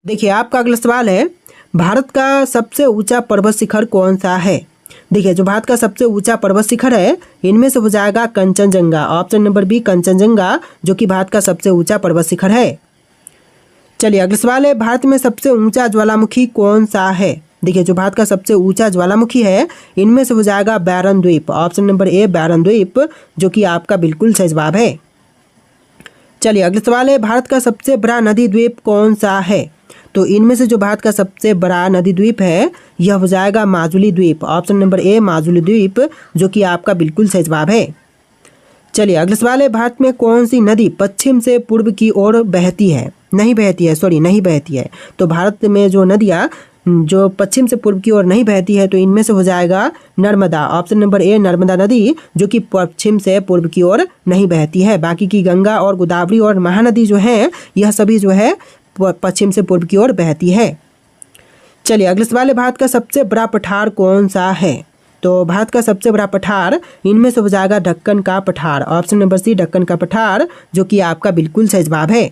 देखिए आपका अगला सवाल है, भारत का सबसे ऊंचा पर्वत शिखर कौन सा है। देखिए जो भारत का सबसे ऊंचा पर्वत शिखर है इनमें से हो जाएगा Kanchenjunga. Option number B Kanchenjunga जो कि भारत का सबसे ऊंचा पर्वत शिखर है। चलिए अगला सवाल है, भारत में सबसे ऊंचा ज्वालामुखी कौन सा है। देखिए जो भारत का सबसे ऊंचा ज्वालामुखी है इनमें से हो जाएगा बैरन द्वीप। ऑप्शन नंबर ए बैरन द्वीप जो कि आपका बिल्कुल सही जवाब है। चलिए अगला सवाल है, भारत का सबसे बड़ा नदी द्वीप कौन सा है। तो इनमें से जो भारत का सबसे बड़ा नदी द्वीप है यह हो जाएगा माजुली द्वीप। ऑप्शन नंबर ए माजुली द्वीप जो कि आपका बिल्कुल सही जवाब है। चलिए अगला सवाल है, भारत में कौन सी नदी पश्चिम से पूर्व की ओर बहती है। नहीं बहती है। तो भारत में जो नदियाँ जो पश्चिम से पूर्व की ओर नहीं बहती है तो इनमें से हो जाएगा Narmada. Option number A Narmada नदी जो कि पश्चिम से पूर्व की ओर नहीं बहती है। बाकी की गंगा और गोदावरी और महानदी जो है यह सभी जो है पश्चिम से पूर्व की ओर बहती है। चलिए अगले सवाल है, भारत का सबसे बड़ा पठार कौन सा है। तो भारत का सबसे बड़ा पठार इनमें से हो जाएगा दक्कन का पठार। ऑप्शन नंबर सी दक्कन का पठार जो कि आपका बिल्कुल सही जवाब है।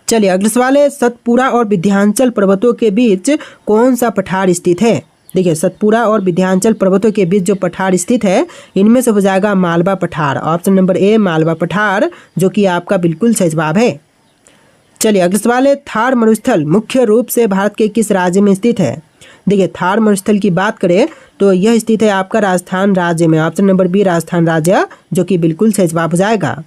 चलिए अगला सवाल है, सतपुरा और विंध्याचल पर्वतों के बीच कौन सा पठार स्थित है। देखिए सतपुरा और विंध्याचल पर्वतों के बीच जो पठार स्थित है इनमें से हो जाएगा मालवा पठार। ऑप्शन नंबर ए मालवा पठार जो कि आपका बिल्कुल सही जवाब है। चलिए अगला सवाल है, थार मरुस्थल मुख्य रूप से भारत के किस राज्य में स्थित है। देखिए थार मरुस्थल की बात करें तो यह स्थित है आपका राजस्थान राज्य में। ऑप्शन नंबर बी राजस्थान राज्य जो कि बिल्कुल सही जवाब हो जाएगा।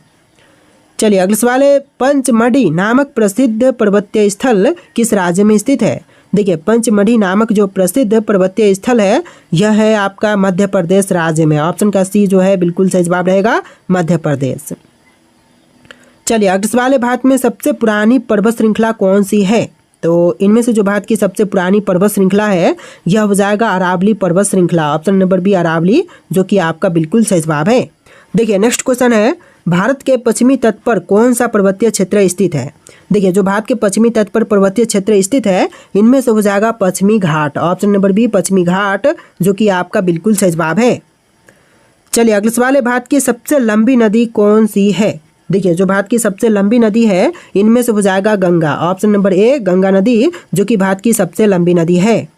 चलिए अगला सवाल है, पंचमढ़ी नामक प्रसिद्ध पर्वतीय स्थल किस राज्य में स्थित है। देखिए पंचमढ़ी नामक जो प्रसिद्ध पर्वतीय स्थल है यह है आपका मध्य प्रदेश राज्य में। ऑप्शन का सी जो है बिल्कुल सही जवाब रहेगा मध्य प्रदेश। चलिए अगला सवाल है, भारत में सबसे पुरानी पर्वत श्रृंखला कौन सी है। तो इनमें से जो भारत की सबसे पुरानी पर्वत श्रृंखला है यह हो जाएगा अरावली पर्वत श्रृंखला। ऑप्शन नंबर बी अरावली जो कि आपका बिल्कुल सही जवाब है। देखिए नेक्स्ट क्वेश्चन है, भारत के पश्चिमी तट पर कौन सा पर्वतीय क्षेत्र स्थित है। देखिए जो भारत के पश्चिमी तट पर पर्वतीय क्षेत्र स्थित है इनमें से हो जाएगा पश्चिमी घाट। ऑप्शन नंबर बी पश्चिमी घाट जो कि आपका बिल्कुल सही जवाब है। चलिए अगला सवाल है, भारत की सबसे लंबी नदी कौन सी है। देखिए जो भारत की सबसे लंबी नदी है इनमें से हो जाएगा Ganga. Option number A Ganga नदी जो कि भारत की सबसे लंबी नदी है।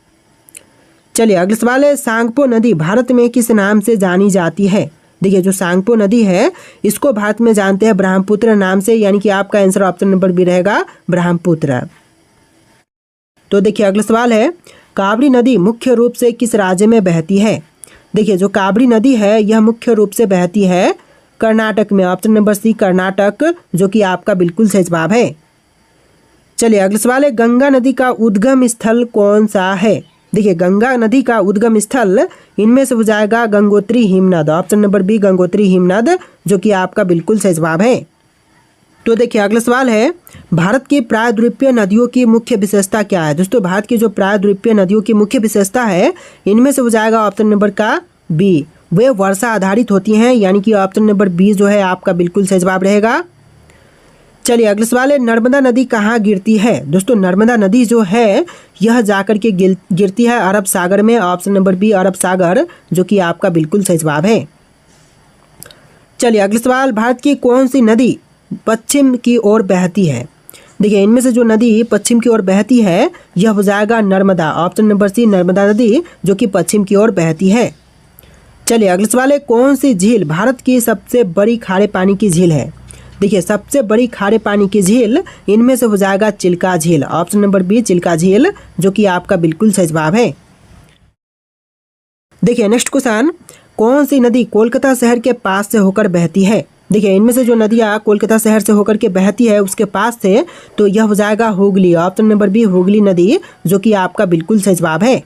चलिए अगला सवाल है, सांगपो नदी भारत में किस नाम से जानी जाती है। देखिए जो सांगपो नदी है इसको भारत में जानते हैं ब्रह्मपुत्र नाम से, यानी कि आपका आंसर ऑप्शन नंबर बी रहेगा ब्रह्मपुत्र। तो देखिए अगला सवाल है, काबरी नदी मुख्य रूप से किस राज्य में बहती है। देखिए जो काबरी नदी है यह मुख्य रूप से बहती है कर्नाटक में। ऑप्शन नंबर सी कर्नाटक जो कि आपका बिल्कुल सही जवाब है। चलिए अगला सवाल है, गंगा नदी का उद्गम स्थल कौन सा है। देखिए गंगा नदी का उद्गम स्थल इनमें से हो जाएगा गंगोत्री हिमनद। ऑप्शन नंबर बी गंगोत्री हिमनद जो कि आपका बिल्कुल सही जवाब है। तो देखिए अगला सवाल है, भारत की प्रायद्वीपीय नदियों की मुख्य विशेषता क्या है। दोस्तों भारत की जो प्रायद्वीपीय नदियों की मुख्य विशेषता है इनमें से हो जाएगा ऑप्शन नंबर का बी वे वर्षा आधारित होती हैं, यानी कि ऑप्शन नंबर बी जो है आपका बिल्कुल सही जवाब रहेगा। चलिए अगला सवाल है, नर्मदा नदी कहाँ गिरती है। दोस्तों नर्मदा नदी जो है यह जाकर के गिरती है अरब सागर में। ऑप्शन नंबर बी अरब सागर जो कि आपका बिल्कुल सही जवाब है। चलिए अगला सवाल, भारत की कौन सी नदी पश्चिम की ओर बहती है। देखिए इनमें से जो नदी पश्चिम की ओर बहती है यह हो जाएगा Narmada. Option number C Narmada नदी जो कि पश्चिम की ओर बहती है। चलिए अगला सवाल है, कौन सी झील भारत की सबसे बड़ी खारे पानी की झील है। देखिए सबसे बड़ी खारे पानी की झील इनमें से हो जाएगा चिल्का झील। ऑप्शन नंबर बी चिल्का झील जो कि आपका बिल्कुल सही जवाब है। देखिए नेक्स्ट क्वेश्चन, कौन सी नदी कोलकाता शहर के पास से होकर बहती है। देखिए इनमें से जो नदियाँ कोलकाता शहर से होकर के बहती है उसके पास से तो यह हो जाएगा Hooghly. Option number B Hooghly नदी जो कि आपका बिल्कुल सही जवाब है।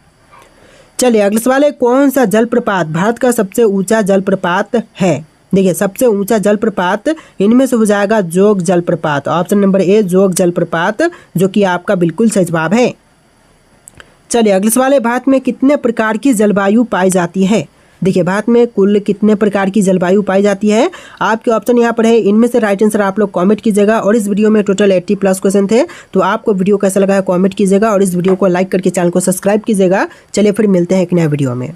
चलिए अगला सवाल है, कौन सा जलप्रपात भारत का सबसे ऊंचा जलप्रपात है। देखिए सबसे ऊंचा जलप्रपात इनमें से हो जाएगा जोग जलप्रपात। ऑप्शन नंबर ए जोग जलप्रपात जो कि आपका बिल्कुल सही जवाब है। चलिए अगला सवाल है, भारत में कितने प्रकार की जलवायु पाई जाती है। देखिए भारत में कुल कितने प्रकार की जलवायु पाई जाती है। आपके ऑप्शन यहाँ पर है, इनमें से राइट आंसर आप लोग कमेंट कीजिएगा। और इस वीडियो में टोटल 80+ क्वेश्चन थे, तो आपको वीडियो कैसा लगा है कमेंट कीजिएगा और इस वीडियो को लाइक करके चैनल को सब्सक्राइब कीजिएगा। चलिए फिर मिलते हैं एक नया वीडियो में।